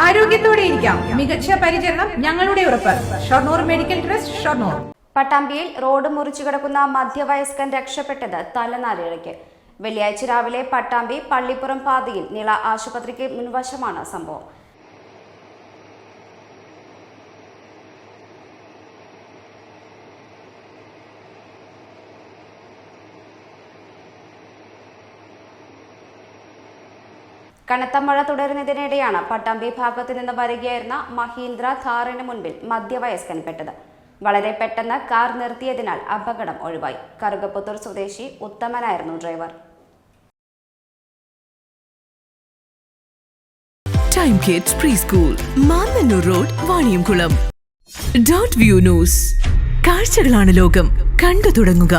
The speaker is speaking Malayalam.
ആരോഗ്യത്തോടെ ഇരിക്കാം. മികച്ച പരിചരണം ഞങ്ങളുടെ ഉറപ്പ്. Shoranur medical trust, Shoranur. പട്ടാമ്പിയിൽ റോഡ് മുറിച്ചു കിടക്കുന്ന മധ്യവയസ്കൻ രക്ഷപ്പെട്ടത് തലനാരിഴയ്ക്ക്. വെള്ളിയാഴ്ച രാവിലെ പട്ടാമ്പി പള്ളിപ്പുറം പാതയിൽ നിള ആശുപത്രിക്ക് മുൻവശമാണ് സംഭവം. കനത്ത മഴ തുടരുന്നതിനിടെയാണ് പട്ടാമ്പി ഭാഗത്തു നിന്ന് വരികയായിരുന്ന മഹീന്ദ്ര ഥാറിന് മുൻപിൽ മധ്യവയസ്കൻ പെട്ടത്. വളരെ പെട്ടെന്ന് കാർ നിർത്തിയതിനാൽ അപകടം ഒഴിവായി. കറുകപ്പുത്തൂർ സ്വദേശി ഉത്തമനായിരുന്നു driver. Time kids pre school, Mannanur road, Vaniyamkulam. Dot view news. കാഴ്ചകളാണ് ലോകം, കണ്ടു തുടങ്ങുക.